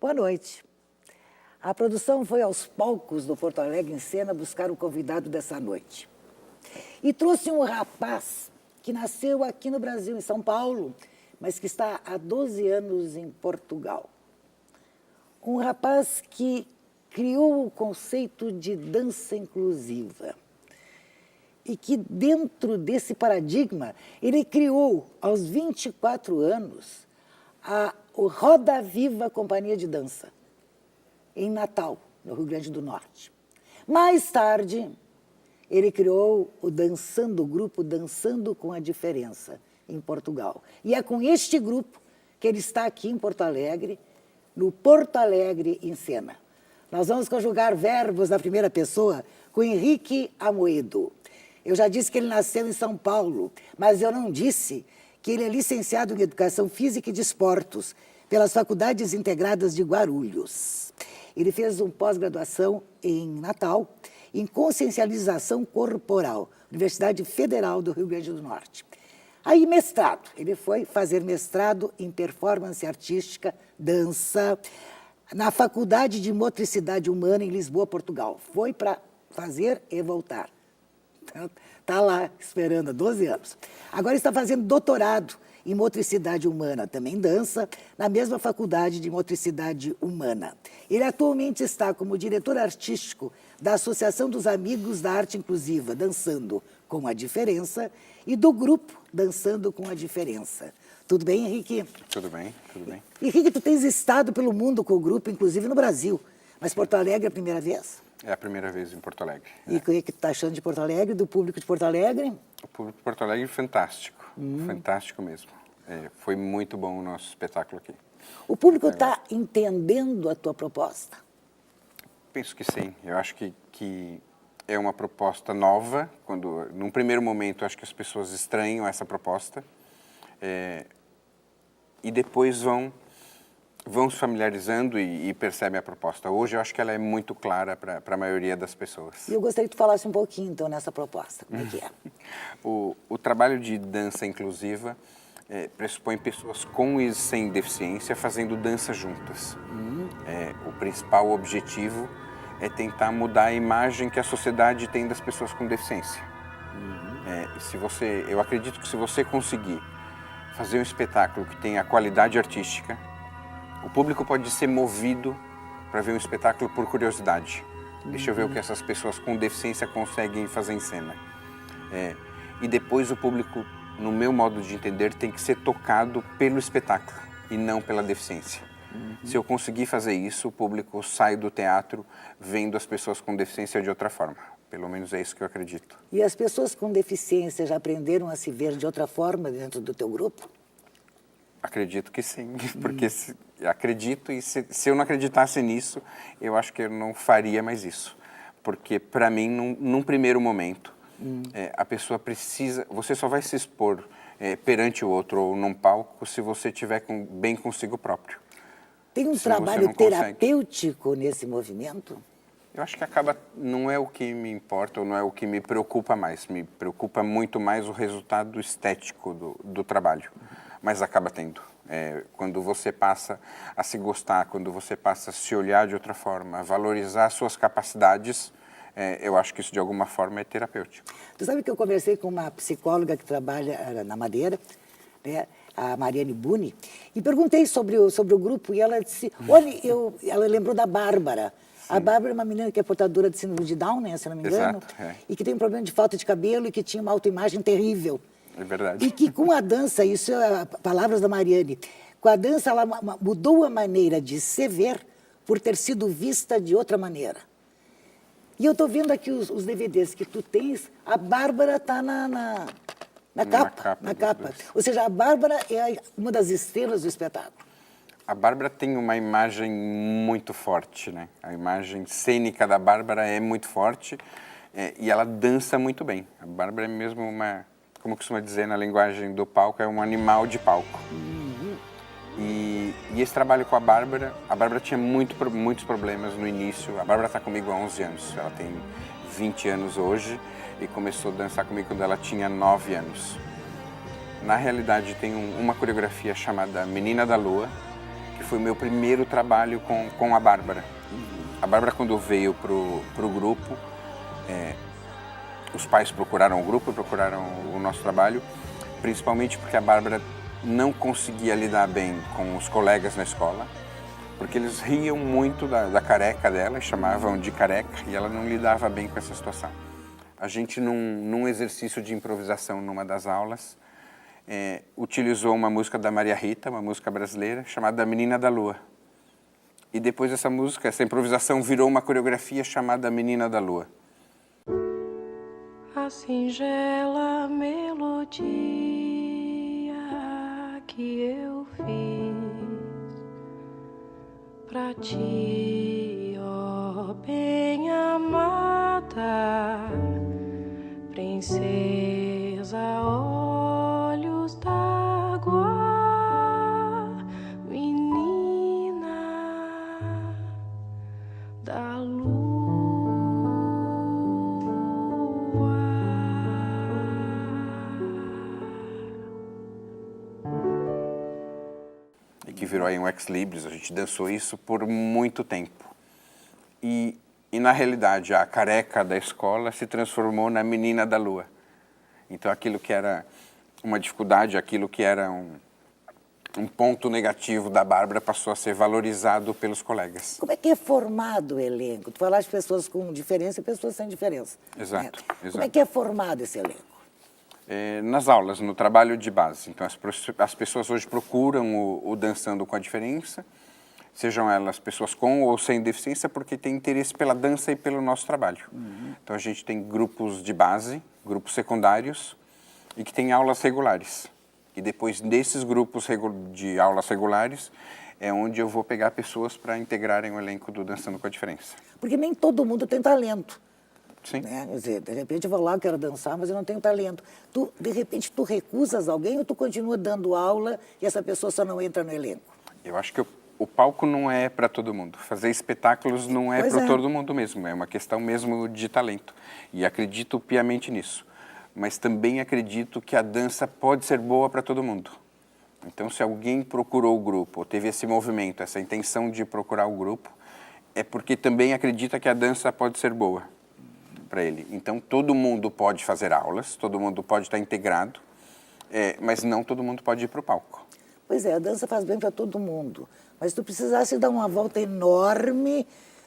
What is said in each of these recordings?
Boa noite. A produção foi aos palcos do Porto Alegre em Cena buscar o convidado dessa noite. E trouxe um rapaz que nasceu aqui no Brasil, em São Paulo, mas que está há 12 anos em Portugal. Um rapaz que criou o conceito de dança inclusiva. E que dentro desse paradigma, ele criou, aos 24 anos, a Roda Viva Companhia de Dança, em Natal, no Rio Grande do Norte. Mais tarde, ele criou o grupo Dançando com a Diferença, em Portugal. E é com este grupo que ele está aqui em Porto Alegre, no Porto Alegre em Cena. Nós vamos conjugar verbos na primeira pessoa com Henrique Amoedo. Eu já disse que ele nasceu em São Paulo, mas eu não disse que ele é licenciado em Educação Física e Desportos pelas Faculdades Integradas de Guarulhos. Ele fez uma pós-graduação em Natal, em Consciencialização Corporal, Universidade Federal do Rio Grande do Norte. Aí, mestrado. Ele foi fazer mestrado em Performance Artística, Dança, na Faculdade de Motricidade Humana em Lisboa, Portugal. Foi para fazer e voltar. Está lá esperando há 12 anos. Agora está fazendo doutorado em Motricidade Humana, também dança, na mesma Faculdade de Motricidade Humana. Ele atualmente está como diretor artístico da Associação dos Amigos da Arte Inclusiva, Dançando com a Diferença, e do grupo Dançando com a Diferença. Tudo bem, Henrique? Tudo bem, tudo bem. Henrique, tu tens estado pelo mundo com o grupo, inclusive no Brasil, mas Porto Alegre é a primeira vez? É a primeira vez em Porto Alegre. E o que tu está achando de Porto Alegre, do público de Porto Alegre? O público de Porto Alegre é fantástico, fantástico mesmo. Foi muito bom o nosso espetáculo aqui. O público está entendendo a tua proposta? Penso que sim. Eu acho que é uma proposta nova. Num primeiro momento, acho que as pessoas estranham essa proposta. E depois vão se familiarizando e percebem a proposta. Hoje eu acho que ela é muito clara para a maioria das pessoas. E eu gostaria que tu falasse um pouquinho, então, nessa proposta. Como é que é? O trabalho de dança inclusiva pressupõe pessoas com e sem deficiência fazendo dança juntas. O principal objetivo é tentar mudar a imagem que a sociedade tem das pessoas com deficiência. Eu acredito que se você conseguir fazer um espetáculo que tenha qualidade artística, o público pode ser movido para ver um espetáculo por curiosidade. Deixa eu ver o que essas pessoas com deficiência conseguem fazer em cena. E depois o público, no meu modo de entender, tem que ser tocado pelo espetáculo e não pela deficiência. Se eu conseguir fazer isso, o público sai do teatro vendo as pessoas com deficiência de outra forma. Pelo menos é isso que eu acredito. E as pessoas com deficiência já aprenderam a se ver de outra forma dentro do teu grupo? Acredito que sim, porque acredito, e se eu não acreditasse nisso, eu acho que eu não faria mais isso. Porque, para mim, num primeiro momento, a pessoa precisa... Você só vai se expor perante o outro ou num palco se você estiver bem consigo próprio. Tem um trabalho terapêutico nesse movimento? Eu acho que não é o que me importa ou não é o que me preocupa mais. Me preocupa muito mais o resultado estético do trabalho. Mas acaba tendo. Quando você passa a se gostar, quando você passa a se olhar de outra forma, a valorizar suas capacidades, eu acho que isso de alguma forma é terapêutico. Tu sabe que eu conversei com uma psicóloga que trabalha na Madeira, né, a Mariane Buni, e perguntei sobre o grupo e ela disse, olha, ela lembrou da Bárbara. Sim. A Bárbara é uma menina que é portadora de síndrome de Down, né, se não me engano, e que tem um problema de falta de cabelo e que tinha uma autoimagem terrível. É verdade. E que com a dança, isso é palavras da Mariane, com a dança ela mudou a maneira de se ver por ter sido vista de outra maneira. E eu estou vendo aqui os DVDs que tu tens, a Bárbara está na capa. Ou seja, a Bárbara é uma das estrelas do espetáculo. A Bárbara tem uma imagem muito forte, né? A imagem cênica da Bárbara é muito forte e ela dança muito bem. A Bárbara é mesmo como costuma dizer na linguagem do palco, é um animal de palco. E esse trabalho com a Bárbara tinha muitos problemas no início. A Bárbara está comigo há 11 anos, ela tem 20 anos hoje e começou a dançar comigo quando ela tinha 9 anos. Na realidade, tem uma coreografia chamada Menina da Lua, que foi o meu primeiro trabalho com a Bárbara. A Bárbara, quando veio pro grupo, os pais procuraram o grupo, procuraram o nosso trabalho, principalmente porque a Bárbara não conseguia lidar bem com os colegas na escola, porque eles riam muito da careca dela, chamavam de careca, e ela não lidava bem com essa situação. A gente, num exercício de improvisação numa das aulas, utilizou uma música da Maria Rita, uma música brasileira, chamada Menina da Lua. E depois essa música, essa improvisação virou uma coreografia chamada Menina da Lua. A singela melodia que eu fiz pra ti, ó bem amada princesa, olhos d'água, menina da lua. E que virou aí um ex-libris, a gente dançou isso por muito tempo. E na realidade, a careca da escola se transformou na menina da lua. Então aquilo que era uma dificuldade, aquilo que era um ponto negativo da Bárbara passou a ser valorizado pelos colegas. Como é que é formado o elenco? Tu falaste de pessoas com diferença e pessoas sem diferença. Exato, exato. Como é que é formado esse elenco? Nas aulas, no trabalho de base. Então, as pessoas hoje procuram o Dançando com a Diferença, sejam elas pessoas com ou sem deficiência, porque têm interesse pela dança e pelo nosso trabalho. Então, a gente tem grupos de base, grupos secundários, e que tem aulas regulares. E depois desses grupos de aulas regulares, é onde eu vou pegar pessoas para integrarem o elenco do Dançando com a Diferença. Porque nem todo mundo tem talento. Sim. Né? Quer dizer, de repente eu vou lá, quero dançar, mas eu não tenho talento. De repente, tu recusas alguém ou tu continua dando aula e essa pessoa só não entra no elenco? Eu acho que o palco não é para todo mundo. Fazer espetáculos não é para todo mundo mesmo. É uma questão mesmo de talento. E acredito piamente nisso. Mas também acredito que a dança pode ser boa para todo mundo. Então, se alguém procurou o grupo, ou teve esse movimento, essa intenção de procurar o grupo, é porque também acredita que a dança pode ser boa para ele. Então, todo mundo pode fazer aulas, todo mundo pode estar integrado, mas não todo mundo pode ir para o palco. Pois é, a dança faz bem para todo mundo. Mas tu precisasse dar uma volta enorme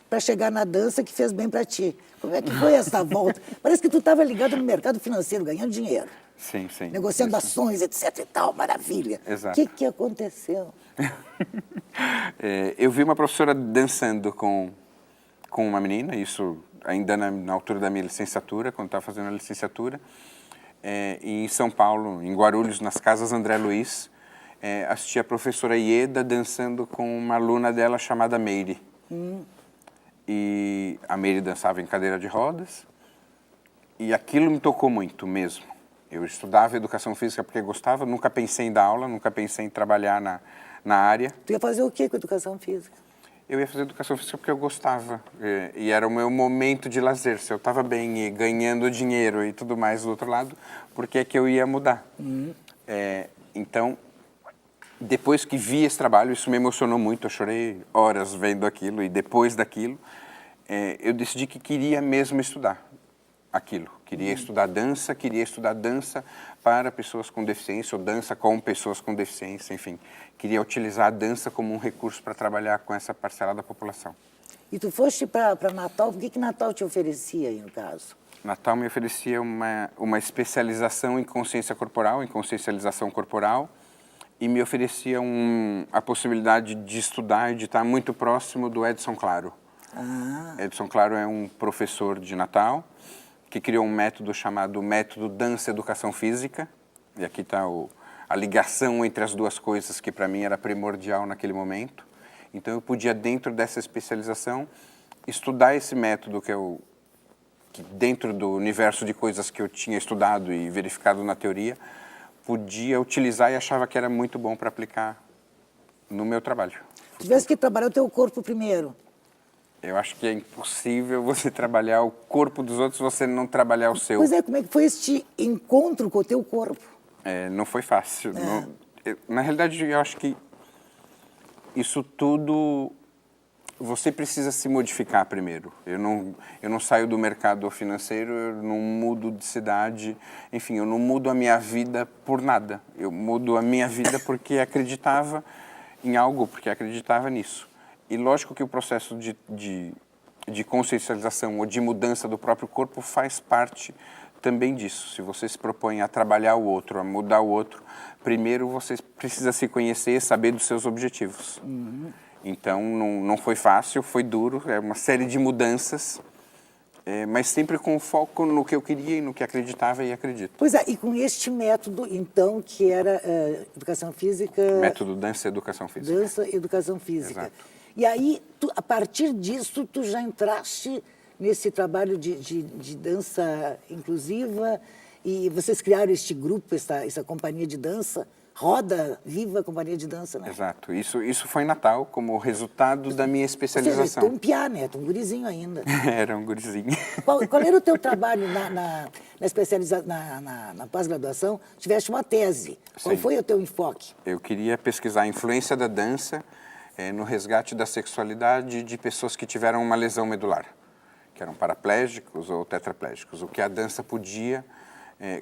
para chegar na dança que fez bem para ti. Como é que foi essa volta? Parece que tu estava ligado no mercado financeiro, ganhando dinheiro. Sim, sim. Negociando ações, etc e tal, maravilha. Exato. O que aconteceu? Eu vi uma professora dançando com uma menina, isso ainda na altura da minha licenciatura, quando estava fazendo a licenciatura, em São Paulo, em Guarulhos, nas Casas André Luiz, assisti a professora Ieda dançando com uma aluna dela chamada Meire. E a Meire dançava em cadeira de rodas, e aquilo me tocou muito mesmo. Eu estudava educação física porque gostava, nunca pensei em dar aula, nunca pensei em trabalhar na área. Tu ia fazer o quê com educação física? Eu ia fazer educação física porque eu gostava, e era o meu momento de lazer. Se eu estava bem e ganhando dinheiro e tudo mais do outro lado, por que é que eu ia mudar? Então, depois que vi esse trabalho, isso me emocionou muito, eu chorei horas vendo aquilo, e depois daquilo, eu decidi que queria mesmo estudar aquilo. Queria estudar dança para pessoas com deficiência, ou dança com pessoas com deficiência, enfim. Queria utilizar a dança como um recurso para trabalhar com essa parcela da população. E tu foste para Natal, o que Natal te oferecia aí, no caso? Natal me oferecia uma especialização em consciência corporal, em consciencialização corporal, e me oferecia a possibilidade de estudar e de estar muito próximo do Edson Claro. Edson Claro é um professor de Natal que criou um método chamado Método Dança Educação Física, e aqui está a ligação entre as duas coisas que para mim era primordial naquele momento. Então eu podia, dentro dessa especialização, estudar esse método que dentro do universo de coisas que eu tinha estudado e verificado na teoria, podia utilizar e achava que era muito bom para aplicar no meu trabalho. Tu tivesse que trabalhar o teu corpo primeiro. Eu acho que é impossível você trabalhar o corpo dos outros se você não trabalhar o seu. Pois é, como é que foi este encontro com o teu corpo? Não foi fácil. Na realidade, eu acho que isso tudo, você precisa se modificar primeiro. Eu não saio do mercado financeiro, eu não mudo de cidade, enfim, eu não mudo a minha vida por nada. Eu mudo a minha vida porque acreditava em algo, porque acreditava nisso. E lógico que o processo de consciencialização ou de mudança do próprio corpo faz parte também disso. Se você se propõe a trabalhar o outro, a mudar o outro, primeiro você precisa se conhecer, saber dos seus objetivos. Então, não foi fácil, foi duro, é uma série de mudanças, mas sempre com foco no que eu queria e no que acreditava e acredito. Pois é, e com este método, então, que era educação física... Método dança e educação física. Dança e educação física. Exato. E aí, a partir disso, tu já entraste nesse trabalho de dança inclusiva e vocês criaram este grupo, essa companhia de dança, Roda Viva Companhia de Dança, né? Exato. Isso foi em Natal, como resultado da minha Ou seja, especialização. tu é um piá, né? Tu é um gurizinho ainda. Era um gurizinho. Qual era o teu trabalho na especialização, na pós-graduação? Tiveste uma tese. Qual Sim. foi o teu enfoque? Eu queria pesquisar a influência da dança no resgate da sexualidade de pessoas que tiveram uma lesão medular, que eram paraplégicos ou tetraplégicos. O que a dança podia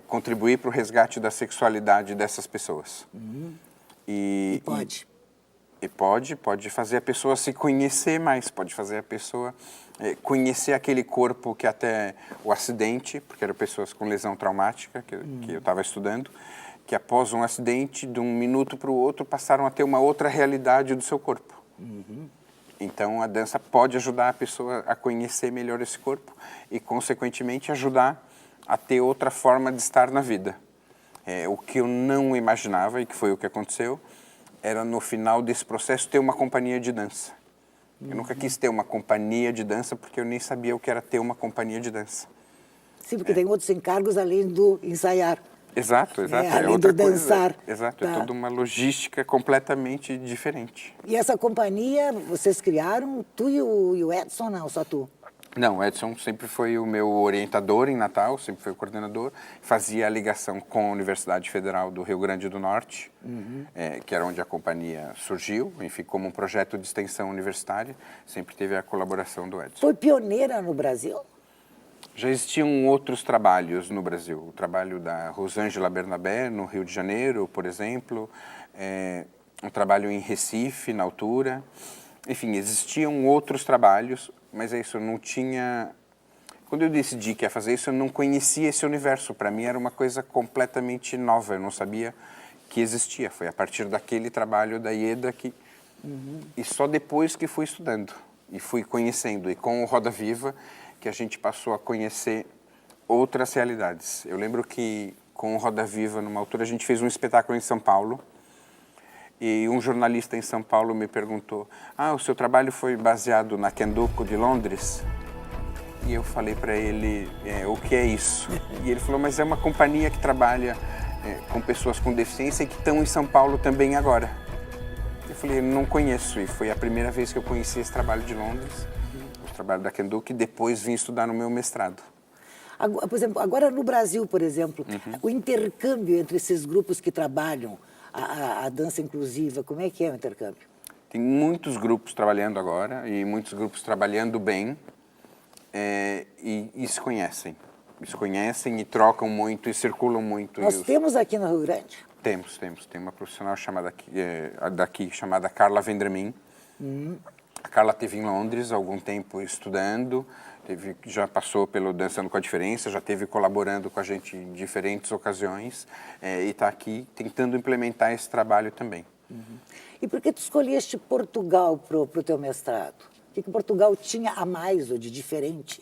contribuir para o resgate da sexualidade dessas pessoas. E pode. E pode fazer a pessoa se conhecer mais, pode fazer a pessoa conhecer aquele corpo que até o acidente, porque eram pessoas com lesão traumática, que eu estava estudando, que após um acidente, de um minuto para o outro, passaram a ter uma outra realidade do seu corpo. Então, a dança pode ajudar a pessoa a conhecer melhor esse corpo e, consequentemente, ajudar a ter outra forma de estar na vida. O que eu não imaginava, e que foi o que aconteceu, era no final desse processo ter uma companhia de dança. Eu nunca quis ter uma companhia de dança porque eu nem sabia o que era ter uma companhia de dança. Sim, porque tem outros encargos além do ensaiar. Exato. Além outra do dançar. coisa. Exato, Tá. é toda uma logística completamente diferente. E essa companhia, vocês criaram, tu e o Edson, não, só tu? Não, o Edson sempre foi o meu orientador em Natal, sempre foi o coordenador, fazia a ligação com a Universidade Federal do Rio Grande do Norte, que era onde a companhia surgiu, enfim, como um projeto de extensão universitária, sempre teve a colaboração do Edson. Foi pioneira no Brasil? Já existiam outros trabalhos no Brasil, o trabalho da Rosângela Bernabé, no Rio de Janeiro, por exemplo, um trabalho em Recife, na altura. Enfim, existiam outros trabalhos, mas é isso, eu não tinha... Quando eu decidi que ia fazer isso, eu não conhecia esse universo. Para mim era uma coisa completamente nova, eu não sabia que existia. Foi a partir daquele trabalho da IEDA que... E só depois que fui estudando e fui conhecendo. E com o Roda Viva, que a gente passou a conhecer outras realidades. Eu lembro que com o Roda Viva, numa altura, a gente fez um espetáculo em São Paulo. E um jornalista em São Paulo me perguntou: o seu trabalho foi baseado na Kenduko de Londres? E eu falei para ele, o que é isso? E ele falou, mas é uma companhia que trabalha com pessoas com deficiência e que estão em São Paulo também agora. Eu falei, não conheço. E foi a primeira vez que eu conheci esse trabalho de Londres, o trabalho da Kenduko, e depois vim estudar no meu mestrado. Agora, por exemplo, agora no Brasil, por exemplo, o intercâmbio entre esses grupos que trabalham a dança inclusiva, como é que é o intercâmbio? Tem muitos grupos trabalhando agora e muitos grupos trabalhando bem e se conhecem. Se conhecem e trocam muito e circulam muito. Nós temos aqui no Rio Grande? Temos. Tem uma profissional daqui chamada Carla Vendramin. A Carla esteve em Londres há algum tempo estudando, já passou pelo Dançando com a Diferença, já esteve colaborando com a gente em diferentes ocasiões e está aqui tentando implementar esse trabalho também. E por que tu escolheste Portugal para o teu mestrado? O que Portugal tinha a mais ou de diferente?